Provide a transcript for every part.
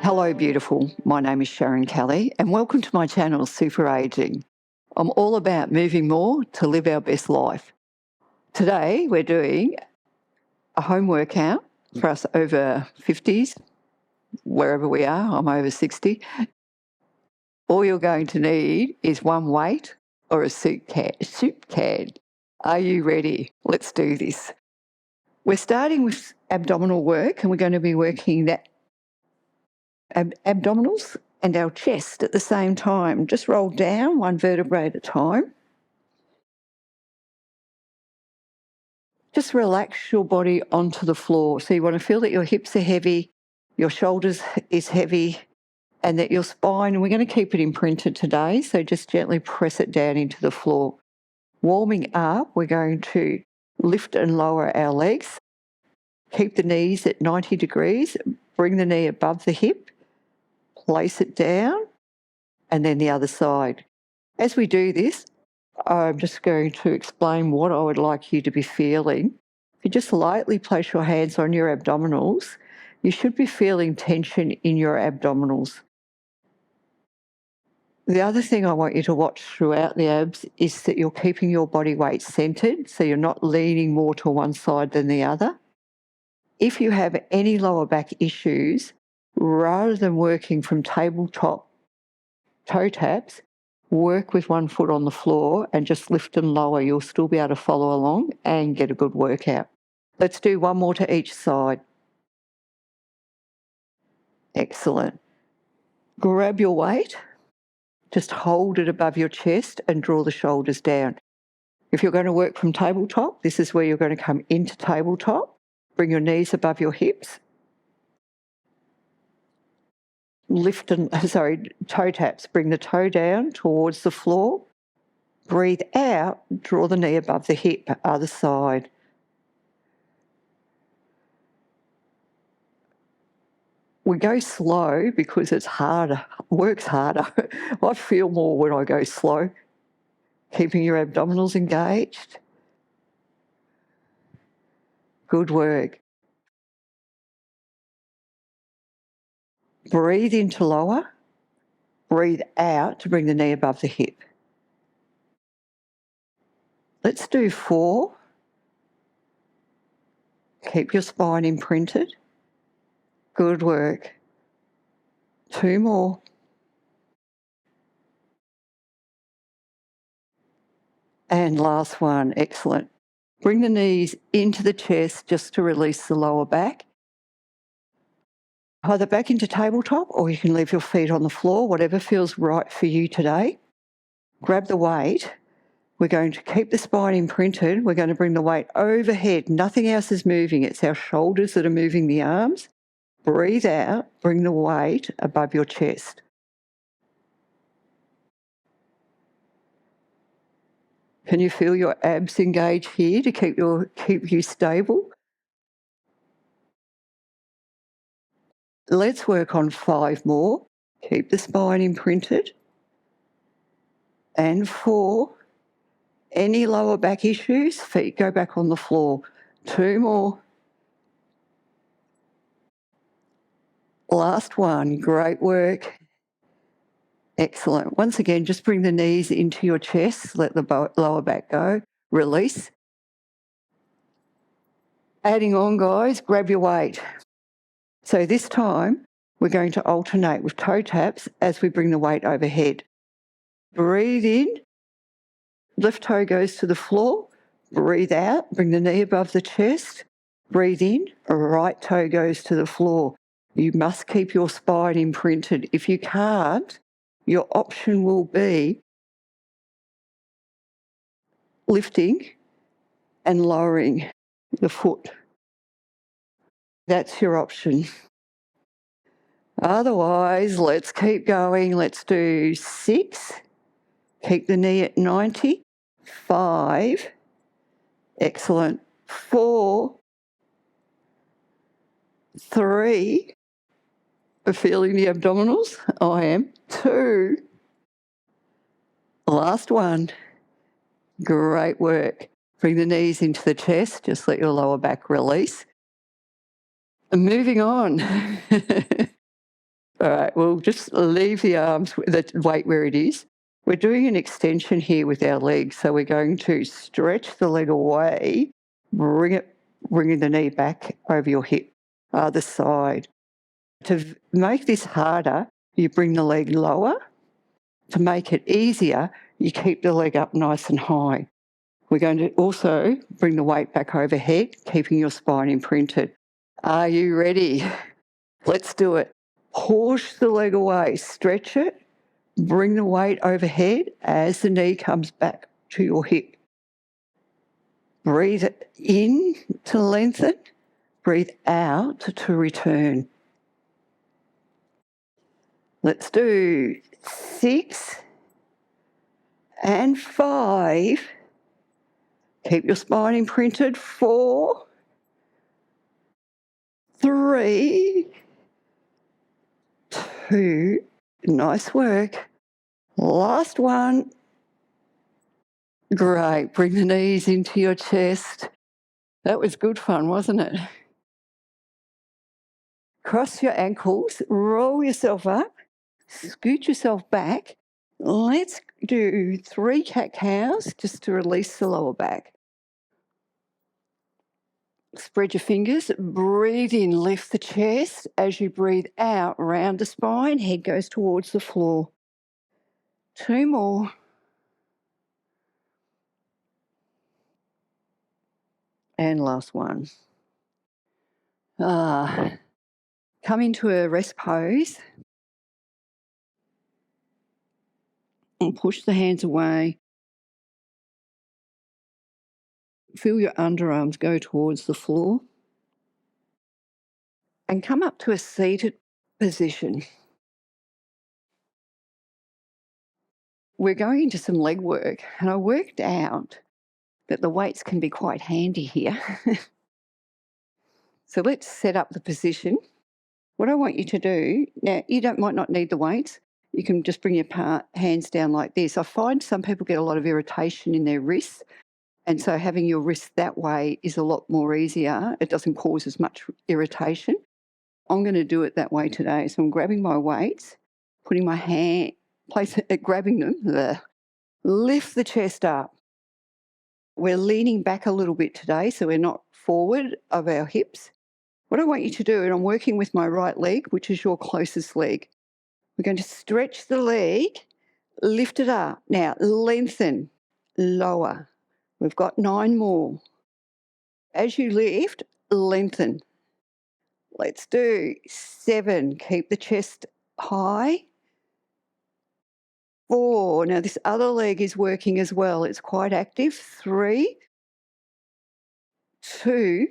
Hello, beautiful. My name is Sharon Kelly, and welcome to my channel, Super Aging. I'm all about moving more to live our best life. Today, we're doing a home workout for us over 50s, wherever we are. I'm over 60. All you're going to need is one weight or a soup can. Are you ready? Let's do this. We're starting with abdominal work, and we're going to be working that abdominals and our chest at the same time. Just roll down one vertebrae at a time. Just relax your body onto the floor. So you want to feel that your hips are heavy, your shoulders is heavy, and that your spine, and we're going to keep it imprinted today, so just gently press it down into the floor. Warming up, we're going to lift and lower our legs. Keep the knees at 90 degrees, bring the knee above the hip, place it down, and then the other side. As we do this, I'm just going to explain what I would like you to be feeling. If you just lightly place your hands on your abdominals, you should be feeling tension in your abdominals. The other thing I want you to watch throughout the abs is that you're keeping your body weight centered, so you're not leaning more to one side than the other. If you have any lower back issues, rather than working from tabletop toe taps, work with one foot on the floor and just lift and lower. You'll still be able to follow along and get a good workout. Let's do one more to each side. Excellent. Grab your weight, just hold it above your chest and draw the shoulders down. If you're going to work from tabletop, this is where you're going to come into tabletop. Bring your knees above your hips. Toe taps. Bring the toe down towards the floor. Breathe out, draw the knee above the hip, other side. We go slow because it's harder, works harder. I feel more when I go slow. Keeping your abdominals engaged. Good work. Breathe in to lower. Breathe out to bring the knee above the hip. Let's do 4. Keep your spine imprinted. Good work. 2 more. And last one. Excellent. Bring the knees into the chest just to release the lower back. Either back into tabletop or you can leave your feet on the floor, whatever feels right for you today. Grab the weight. We're going to keep the spine imprinted. We're going to bring the weight overhead. Nothing else is moving. It's our shoulders that are moving the arms. Breathe out. Bring the weight above your chest. Can you feel your abs engage here to keep you stable? Let's work on 5 more. Keep the spine imprinted. And 4. Any lower back issues, feet go back on the floor. 2 more. Last one. Great work. Excellent. Once again, just bring the knees into your chest. Let the lower back go. Release. Adding on, guys, grab your weight. So this time, we're going to alternate with toe taps as we bring the weight overhead. Breathe in. Left toe goes to the floor. Breathe out. Bring the knee above the chest. Breathe in. Right toe goes to the floor. You must keep your spine imprinted. If you can't, your option will be lifting and lowering the foot. That's your option. Otherwise, let's keep going. Let's do 6. Keep the knee at 90. 5. Excellent. 4. 3. Feeling the abdominals? I am. 2. Last one. Great work. Bring the knees into the chest. Just let your lower back release. And moving on. All right, we'll just leave the arms, the weight where it is. We're doing an extension here with our legs. So we're going to stretch the leg away, bringing the knee back over your hip, other side. To make this harder, you bring the leg lower. To make it easier, you keep the leg up nice and high. We're going to also bring the weight back overhead, keeping your spine imprinted. Are you ready? Let's do it. Push the leg away, stretch it, bring the weight overhead as the knee comes back to your hip. Breathe it in to lengthen, breathe out to return. Let's do 6 and 5. Keep your spine imprinted. 4, 3, 2. Nice work. Last one. Great. Bring the knees into your chest. That was good fun, wasn't it? Cross your ankles, roll yourself up, scoot yourself back. Let's do 3 cat-cows just to release the lower back. Spread your fingers, breathe in, lift the chest. As you breathe out, round the spine, head goes towards the floor. 2 more. And last one. Come into a rest pose and push the hands away. Feel your underarms go towards the floor. And come up to a seated position. We're going into some leg work, and I worked out that the weights can be quite handy here. So let's set up the position. What I want you to do, now might not need the weights, you can just bring your hands down like this. I find some people get a lot of irritation in their wrists, and so having your wrists that way is a lot more easier. It doesn't cause as much irritation. I'm going to do it that way today. So I'm grabbing my weights, putting my hand, grabbing them, lift the chest up. We're leaning back a little bit today, so we're not forward of our hips. What I want you to do, and I'm working with my right leg, which is your closest leg. We're going to stretch the leg, lift it up. Now, lengthen, lower. We've got 9 more. As you lift, lengthen. Let's do 7. Keep the chest high. 4. Now, this other leg is working as well. It's quite active. 3, 2,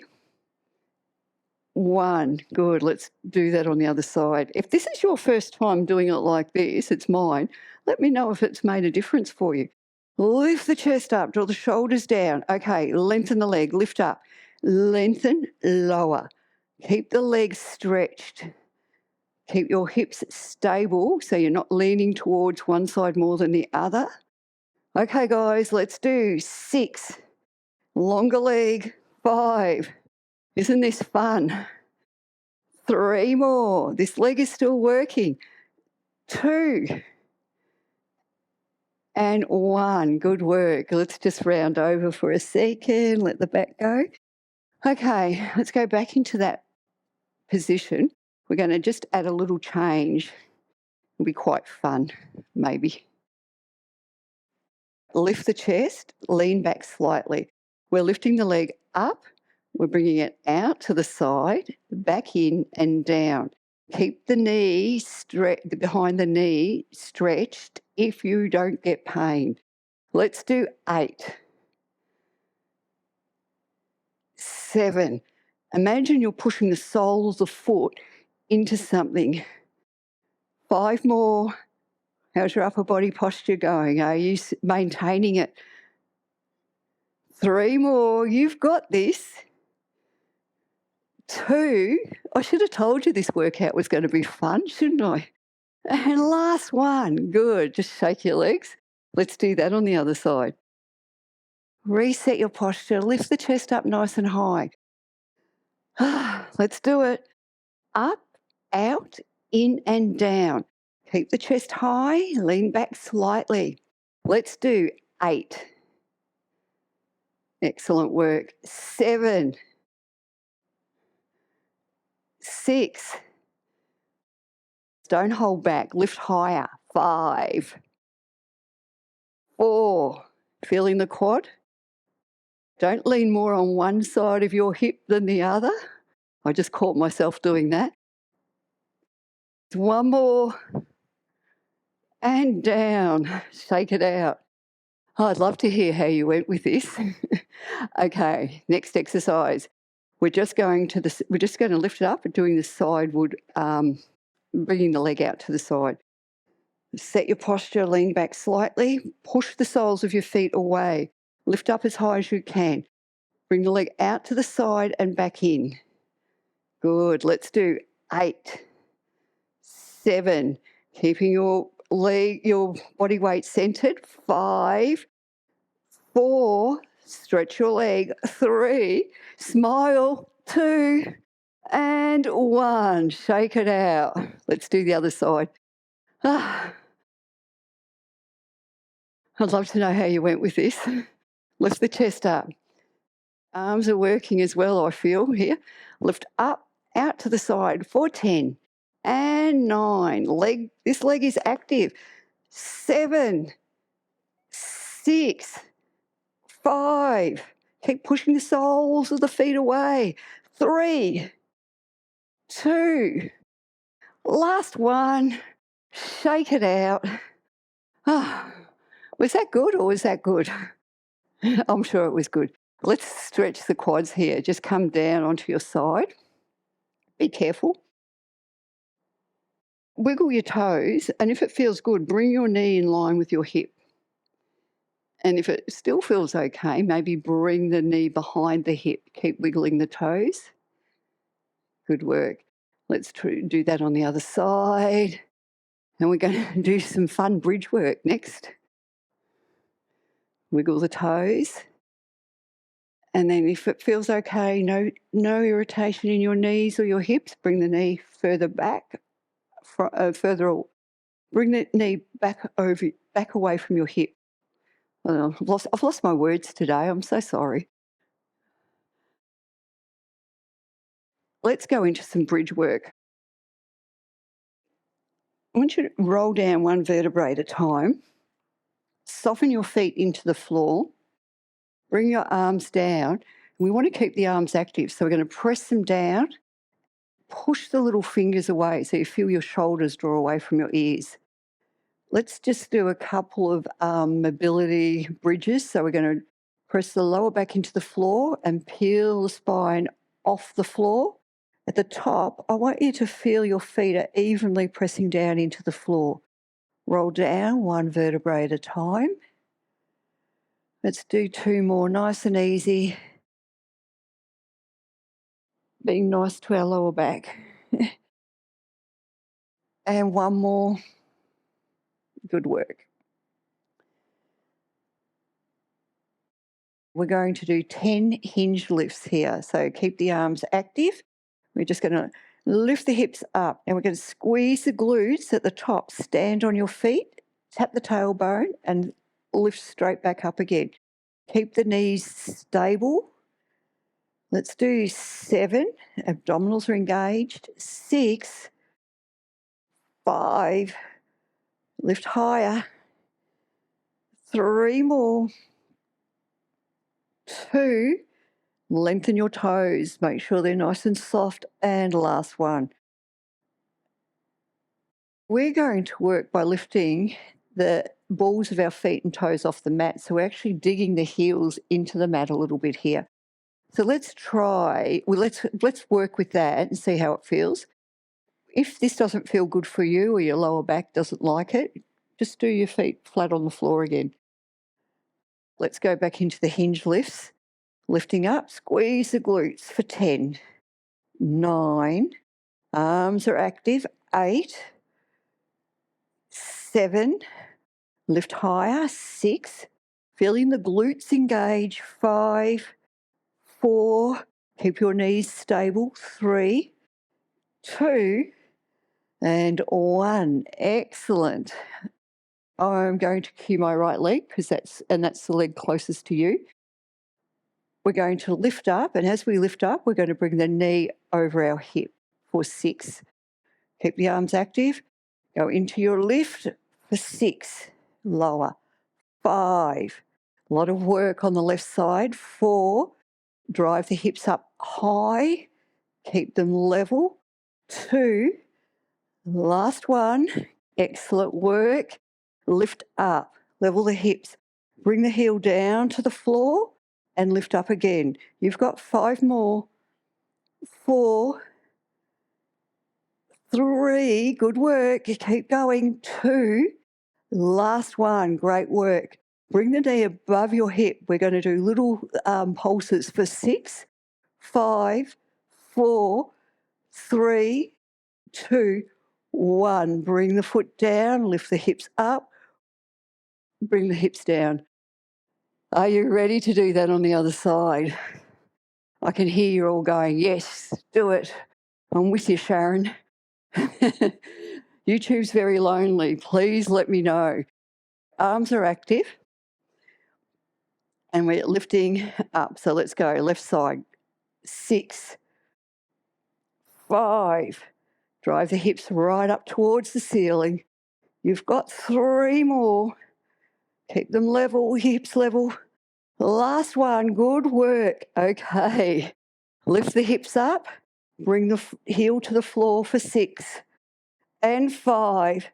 1. Good. Let's do that on the other side. If this is your first time doing it like this, it's mine. Let me know if it's made a difference for you. Lift the chest up, draw the shoulders down. Okay, lengthen the leg, lift up. Lengthen, lower. Keep the legs stretched. Keep your hips stable so you're not leaning towards one side more than the other. Okay, guys, let's do 6. Longer leg. 5. Isn't this fun? 3 more. This leg is still working. 2. And 1. Good work. Let's just round over for a second. Let the back go. Okay, let's go back into that position. We're going to just add a little change. It'll be quite fun, maybe. Lift the chest, lean back slightly. We're lifting the leg up. We're bringing it out to the side, back in and down. Keep the knee behind the knee stretched if you don't get pain. Let's do 8. 7. Imagine you're pushing the sole of the foot into something. 5 more. How's your upper body posture going? Are you maintaining it? 3 more. You've got this. 2. I should have told you this workout was going to be fun, shouldn't I? And last one. Good. Just shake your legs. Let's do that on the other side. Reset your posture. Lift the chest up nice and high. Let's do it. Up, out, in and down. Keep the chest high, lean back slightly. Let's do 8. Excellent work. 7, 6. Don't hold back. Lift higher. 5, 4. Feeling the quad? Don't lean more on one side of your hip than the other. I just caught myself doing that. 1 more. And down. Shake it out. Oh, I'd love to hear how you went with this. Okay, next exercise. We're just going to lift it up and doing the sideward, bringing the leg out to the side. Set your posture, lean back slightly, push the soles of your feet away. Lift up as high as you can. Bring the leg out to the side and back in. Good. Let's do 8, 7. Keeping your body weight centered. 5, 4. Stretch your leg. 3. Smile. 2. And 1. Shake it out. Let's do the other side. I'd love to know how you went with this. Lift the chest up. Arms are working as well, I feel here. Lift up, out to the side for 10 and 9. This leg is active. 7, 6, 5. Keep pushing the soles of the feet away. 3, 2. Last one. Shake it out. Was that good or was that good? I'm sure it was good. Let's stretch the quads here. Just come down onto your side. Be careful. Wiggle your toes, and if it feels good, bring your knee in line with your hip. And if it still feels okay, maybe bring the knee behind the hip. Keep wiggling the toes. Good work. Let's do that on the other side. And we're going to do some fun bridge work next. Wiggle the toes. And then if it feels okay, no irritation in your knees or your hips, bring the knee further back, bring the knee back away from your hip. I've lost my words today. I'm so sorry. Let's go into some bridge work. I want you to roll down one vertebrae at a time. Soften your feet into the floor. Bring your arms down. We want to keep the arms active, so we're going to press them down. Push the little fingers away so you feel your shoulders draw away from your ears. Let's just do a couple of mobility bridges. So we're going to press the lower back into the floor and peel the spine off the floor. At the top, I want you to feel your feet are evenly pressing down into the floor. Roll down one vertebrae at a time. Let's do 2 more, nice and easy. Being nice to our lower back. And 1 more. Good work. We're going to do 10 hinge lifts here. So keep the arms active. We're just going to lift the hips up and we're going to squeeze the glutes at the top. Stand on your feet, tap the tailbone and lift straight back up again. Keep the knees stable. Let's do 7. Abdominals are engaged. 6, 5. Lift higher. 3 more. 2. Lengthen your toes. Make sure they're nice and soft. And last one. We're going to work by lifting the balls of our feet and toes off the mat. So we're actually digging the heels into the mat a little bit here. So let's work with that and see how it feels. If this doesn't feel good for you or your lower back doesn't like it, just do your feet flat on the floor again. Let's go back into the hinge lifts. Lifting up, squeeze the glutes for 10, 9, arms are active, 8, 7, lift higher, 6, feeling the glutes engage, 5, 4, keep your knees stable, 3, 2, And 1. Excellent. I'm going to cue my right leg because that's the leg closest to you. We're going to lift up, and as we lift up, we're going to bring the knee over our hip for 6. Keep the arms active. Go into your lift for 6. Lower. 5. A lot of work on the left side. 4. Drive the hips up high. Keep them level. 2. Last one. Excellent work. Lift up. Level the hips. Bring the heel down to the floor and lift up again. You've got 5 more. 4. 3. Good work. You keep going. 2. Last one. Great work. Bring the knee above your hip. We're going to do little pulses for 6, 5, 4, 3, 2, 1. Bring the foot down. Lift the hips up. Bring the hips down. Are you ready to do that on the other side? I can hear you all going, yes, do it. I'm with you, Sharon. YouTube's very lonely. Please let me know. Arms are active and we're lifting up. So let's go left side. 6, 5. Drive the hips right up towards the ceiling. You've got 3 more. Keep them level, hips level. Last one. Good work. Okay. Lift the hips up. Bring the heel to the floor for 6 and 5,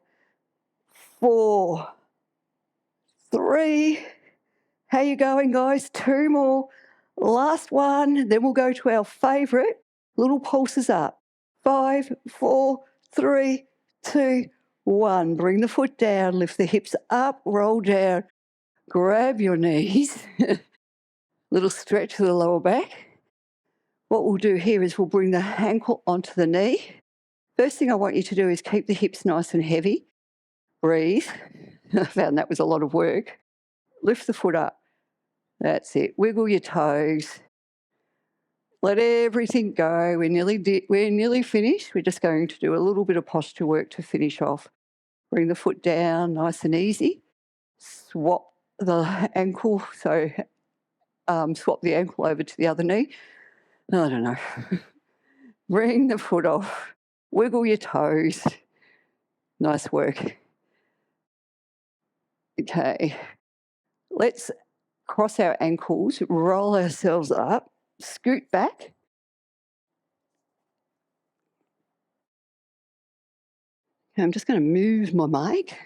4, 3. How you going, guys? 2 more. Last one. Then we'll go to our favourite. Little pulses up. 5, 4, 3, 2, 1. Bring the foot down. Lift the hips up. Roll down. Grab your knees. Little stretch to the lower back. What we'll do here is we'll bring the ankle onto the knee. First thing I want you to do is keep the hips nice and heavy. Breathe. I found that was a lot of work. Lift the foot up. That's it. Wiggle your toes. Let everything go. We're nearly finished. We're just going to do a little bit of posture work to finish off. Bring the foot down nice and easy. Swap the ankle. So swap the ankle over to the other knee. I don't know. Bring the foot off. Wiggle your toes. Nice work. Okay. Let's cross our ankles, roll ourselves up, scoot back. I'm just going to move my mic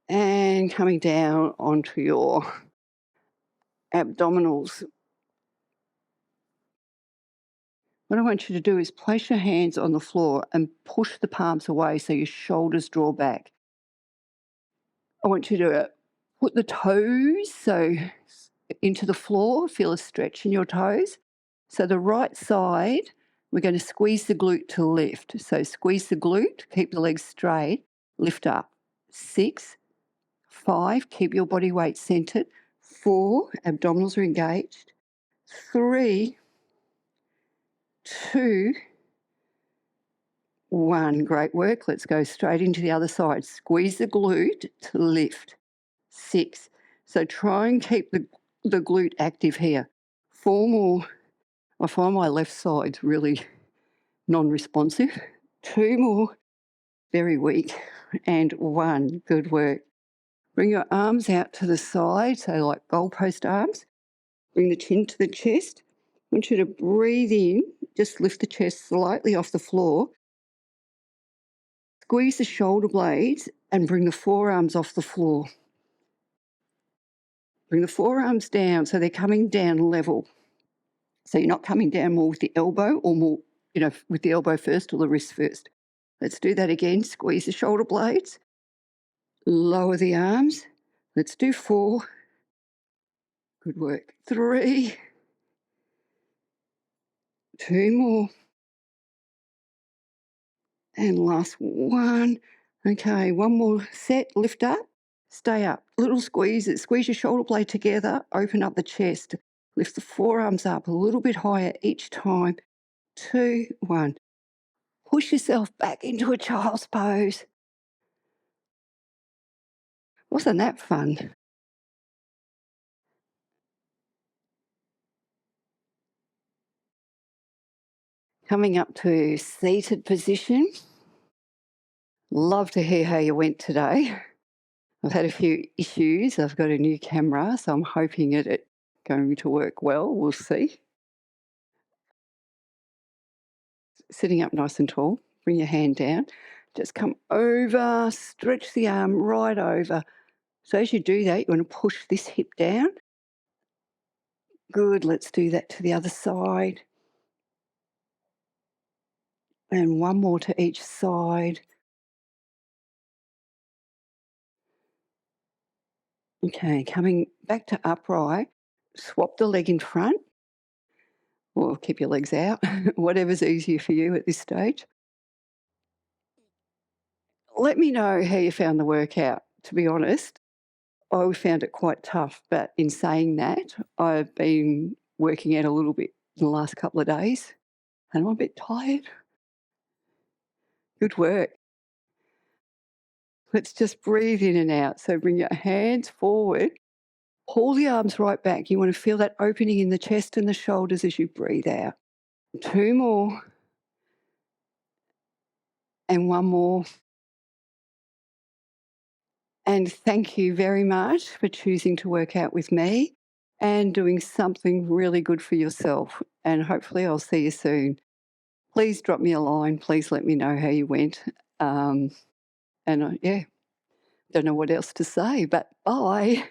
and coming down onto your abdominals. What I want you to do is place your hands on the floor and push the palms away so your shoulders draw back. I want you to put the toes into the floor, feel a stretch in your toes. So the right side, we're going to squeeze the glute to lift. So squeeze the glute, keep the legs straight, lift up. 6, 5, keep your body weight centered. 4, abdominals are engaged. 3, 2, 1. Great work. Let's go straight into the other side. Squeeze the glute to lift. 6. So try and keep the glute active here. 4 more. I find my left side really non-responsive. 2 more. Very weak. And 1. Good work. Bring your arms out to the side, so like goalpost arms. Bring the chin to the chest. I want you to breathe in. Just lift the chest slightly off the floor. Squeeze the shoulder blades and bring the forearms off the floor. Bring the forearms down so they're coming down level. So you're not coming down more with the elbow or more, with the elbow first or the wrist first. Let's do that again. Squeeze the shoulder blades. Lower the arms. Let's do 4. Good work. 3. 2 more. And last one. Okay, 1 more set. Lift up. Stay up. Little squeeze. Squeeze your shoulder blade together. Open up the chest. Lift the forearms up a little bit higher each time. 2, 1. Push yourself back into a child's pose. Wasn't that fun? Coming up to seated position. Love to hear how you went today. I've had a few issues. I've got a new camera, so I'm hoping it's going to work well. We'll see. Sitting up nice and tall, bring your hand down. Just come over, stretch the arm right over. So as you do that, you want to push this hip down. Good, let's do that to the other side. And one more to each side. Okay, coming back to upright, swap the leg in front, or keep your legs out, whatever's easier for you at this stage. Let me know how you found the workout. To be honest, I found it quite tough, but in saying that, I've been working out a little bit in the last couple of days and I'm a bit tired. Good work. Let's just breathe in and out. So bring your hands forward, pull the arms right back. You want to feel that opening in the chest and the shoulders as you breathe out. Two more. And one more. And thank you very much for choosing to work out with me and doing something really good for yourself. And hopefully I'll see you soon. Please drop me a line. Please let me know how you went. Yeah, don't know what else to say, but bye.